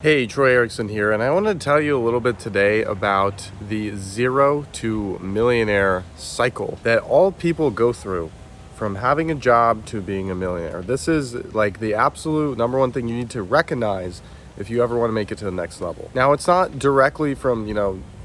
Hey, Troy Erickson here, and I want to tell you a little bit today about the 0 to millionaire cycle that all people go through from having a job to being a millionaire. This is like the absolute number one thing you need to recognize if you ever want to make it to the next level. Now, it's not directly from,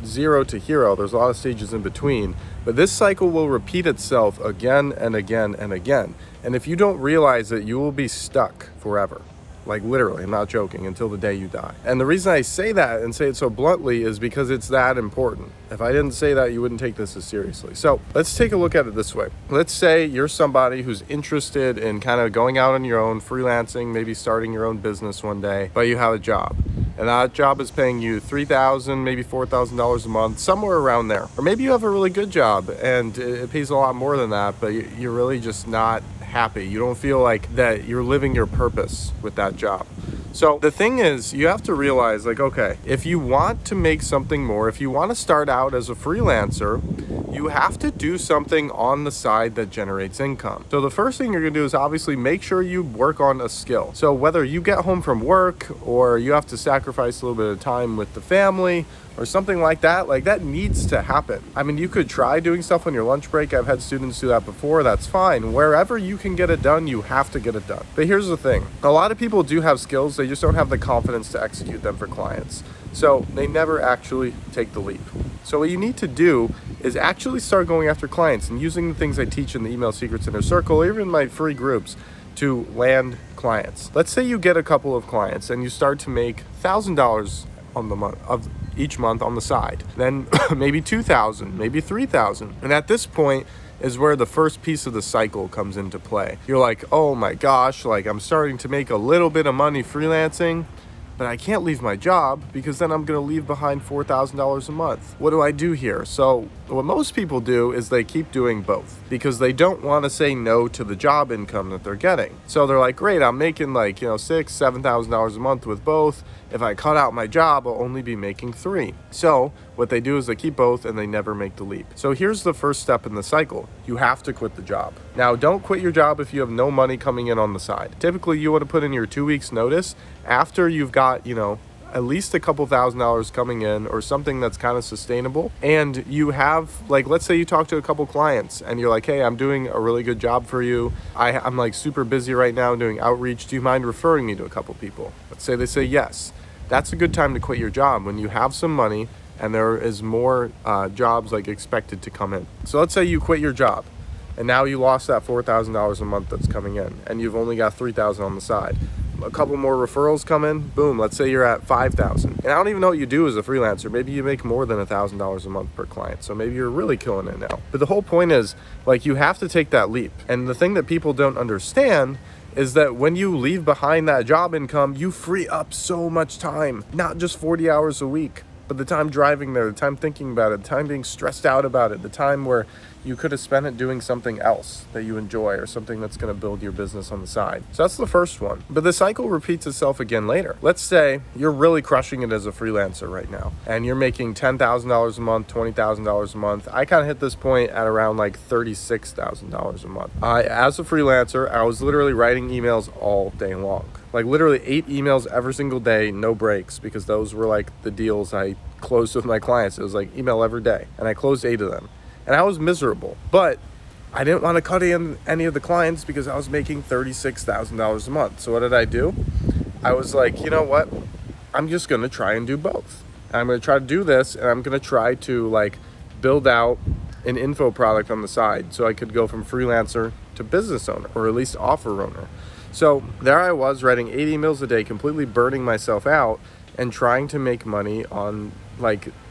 zero to hero. There's a lot of stages in between, but this cycle will repeat itself again and again and again. And if you don't realize it, you will be stuck forever. Like literally, I'm not joking, until the day you die. And the reason I say that and say it so bluntly is because it's that important. If I didn't say that, you wouldn't take this as seriously. So let's take a look at it this way. Let's say you're somebody who's interested in kind of going out on your own, freelancing, maybe starting your own business one day, but you have a job. And that job is paying you $3,000, maybe $4,000 a month, somewhere around there. Or maybe you have a really good job and it pays a lot more than that, but you're really just not happy. You don't feel like that you're living your purpose with that job. So the thing is, you have to realize, okay, if you want to make something more, if you want to start out as a freelancer, you have to do something on the side that generates income. So the first thing you're going to do is obviously make sure you work on a skill. So whether you get home from work or you have to sacrifice a little bit of time with the family or something like that needs to happen. I mean, you could try doing stuff on your lunch break. I've had students do that before. That's fine. Wherever you can get it done, you have to get it done. But here's the thing. A lot of people do have skills. They just don't have the confidence to execute them for clients. So they never actually take the leap. So what you need to do is actually start going after clients and using the things I teach in the Email Secrets Inner Circle, or even my free groups, to land clients. Let's say you get a couple of clients and you start to make $1,000 on the month of each month on the side, then maybe 2,000, maybe 3,000. And at this point is where the first piece of the cycle comes into play. You're like, oh my gosh, I'm starting to make a little bit of money freelancing, but I can't leave my job because then I'm going to leave behind $4,000 a month. What do I do here? So what most people do is they keep doing both because they don't want to say no to the job income that they're getting. So they're like, great, I'm making $6,000-$7,000 a month with both. If I cut out my job, I'll only be making $3,000. So what they do is they keep both and they never make the leap. So here's the first step in the cycle. You have to quit the job. Now, don't quit your job if you have no money coming in on the side. Typically, you want to put in your 2 weeks notice after you've got, at least a couple $1,000s coming in or something that's kind of sustainable. And you have, let's say you talk to a couple clients and you're like, hey, I'm doing a really good job for you. I'm super busy right now doing outreach. Do you mind referring me to a couple people? Let's say they say yes. That's a good time to quit your job when you have some money and there is more jobs expected to come in. So let's say you quit your job and now you lost that $4,000 a month that's coming in and you've only got $3,000 on the side. A couple more referrals come in, boom, let's say you're at $5,000. And I don't even know what you do as a freelancer. Maybe you make more than $1,000 a month per client. So maybe you're really killing it now. But the whole point is, you have to take that leap. And the thing that people don't understand is that when you leave behind that job income, you free up so much time, not just 40 hours a week, but the time driving there, the time thinking about it, the time being stressed out about it, the time where you could have spent it doing something else that you enjoy or something that's going to build your business on the side. So that's the first one. But the cycle repeats itself again later. Let's say you're really crushing it as a freelancer right now and you're making $10,000 a month, $20,000 a month. I kind of hit this point at around $36,000 a month. As a freelancer, I was literally writing emails all day long. Literally 8 emails every single day, no breaks, because those were the deals I closed with my clients. It was email every day, and I closed 8 of them. And I was miserable, but I didn't want to cut in any of the clients because I was making $36,000 a month. So what did I do? I was like, you know what? I'm just going to try and do both. I'm going to try to do this, and I'm going to try to build out an info product on the side so I could go from freelancer to business owner, or at least offer owner. So there I was writing 8 emails a day, completely burning myself out and trying to make money on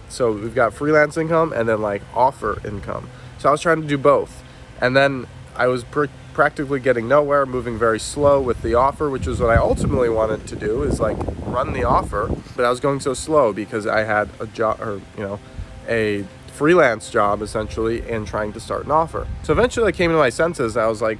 so we've got freelance income and then offer income. So I was trying to do both. And then I was practically getting nowhere, moving very slow with the offer, which is what I ultimately wanted to do, is run the offer. But I was going so slow because I had a job, or a freelance job essentially, and trying to start an offer. So eventually I came to my senses. I was like,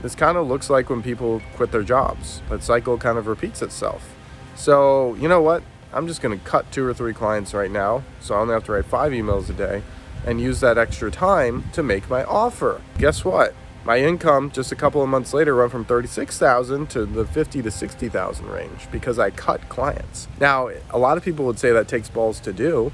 this kind of looks like when people quit their jobs. That cycle kind of repeats itself. So you know what? I'm just going to cut 2 or 3 clients right now, so I only have to write 5 emails a day and use that extra time to make my offer. Guess what? my income just a couple of months later went from 36,000 to the 50 to 60,000 range because I cut clients. Now, a lot of people would say that takes balls to do,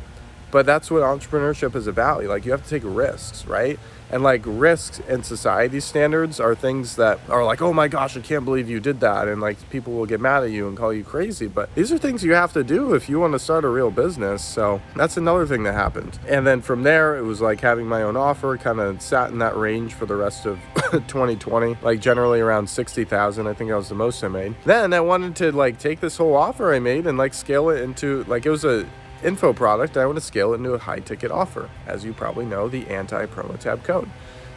but that's what entrepreneurship is about. Like, you have to take risks, right? And like, risks in society standards are things that are like, oh my gosh, I can't believe you did that. And like, people will get mad at you and call you crazy. But these are things you have to do if you want to start a real business. So that's another thing that happened. And then from there, it was like having my own offer, kind of sat in that range for the rest of 2020, like generally around 60,000. I think that was the most I made. Then I wanted to like take this whole offer I made and like scale it into, like, it was a info product. I want to scale it into a high ticket offer, as you probably know, the anti-promo tab code.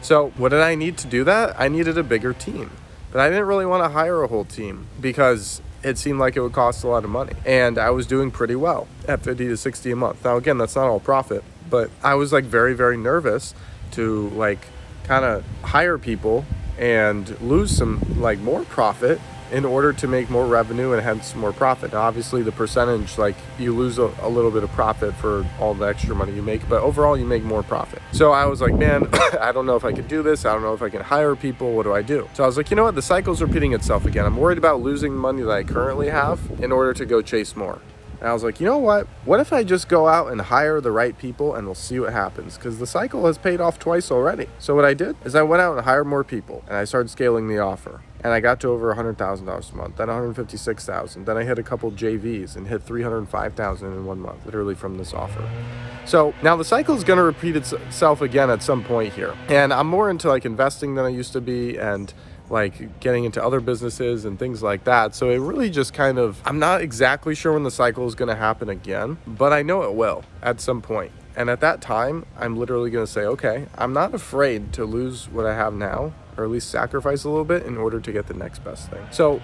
So what did I need to do that? I needed a bigger team, but I didn't really want to hire a whole team because it seemed like it would cost a lot of money, and I was doing pretty well at 50 to 60 a month. Now again, that's not all profit, but I was like very, very nervous to like kind of hire people and lose some like more profit in order to make more revenue and hence more profit. Now, obviously the percentage, like, you lose a little bit of profit for all the extra money you make, but overall you make more profit. So I was like, man, I don't know if I can do this. I don't know if I can hire people. What do I do? So I was like, you know what? The cycle's repeating itself again. I'm worried about losing money that I currently have in order to go chase more. And I was like, you know what? What if I just go out and hire the right people and we'll see what happens? Because the cycle has paid off twice already. So what I did is I went out and hired more people and I started scaling the offer. And I got to over $100,000 a month, then $156,000. Then I hit a couple JVs and hit $305,000 in 1 month, literally from this offer. So now the cycle is going to repeat itself again at some point here. And I'm more into like investing than I used to be, and like getting into other businesses and things like that. So it really just kind of, I'm not exactly sure when the cycle is going to happen again, but I know it will at some point. And at that time, I'm literally going to say, okay, I'm not afraid to lose what I have now, or at least sacrifice a little bit in order to get the next best thing. So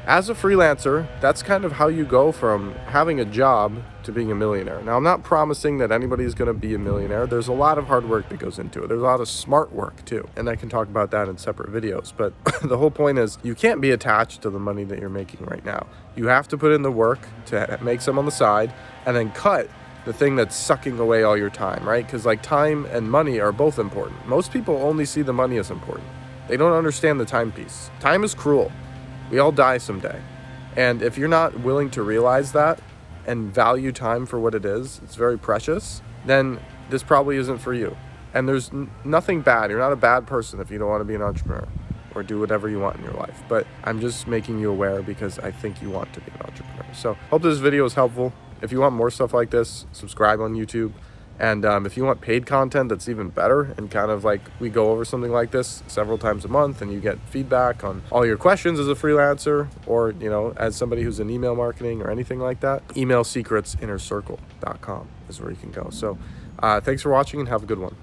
as a freelancer, that's kind of how you go from having a job to being a millionaire. Now, I'm not promising that anybody's going to be a millionaire. There's a lot of hard work that goes into it. There's a lot of smart work too. And I can talk about that in separate videos. But the whole point is you can't be attached to the money that you're making right now. You have to put in the work to make some on the side and then cut the thing that's sucking away all your time, right? Because like, time and money are both important. Most people only see the money as important. They don't understand the time piece. Time is cruel. We all die someday. And if you're not willing to realize that and value time for what it is, it's very precious, then this probably isn't for you. And there's nothing bad. You're not a bad person if you don't want to be an entrepreneur or do whatever you want in your life. But I'm just making you aware because I think you want to be an entrepreneur. So hope this video is helpful. If you want more stuff like this, subscribe on YouTube. And if you want paid content that's even better, and kind of like we go over something like this several times a month and you get feedback on all your questions as a freelancer, or, you know, as somebody who's in email marketing or anything like that, emailsecretsinnercircle.com is where you can go. So thanks for watching and have a good one.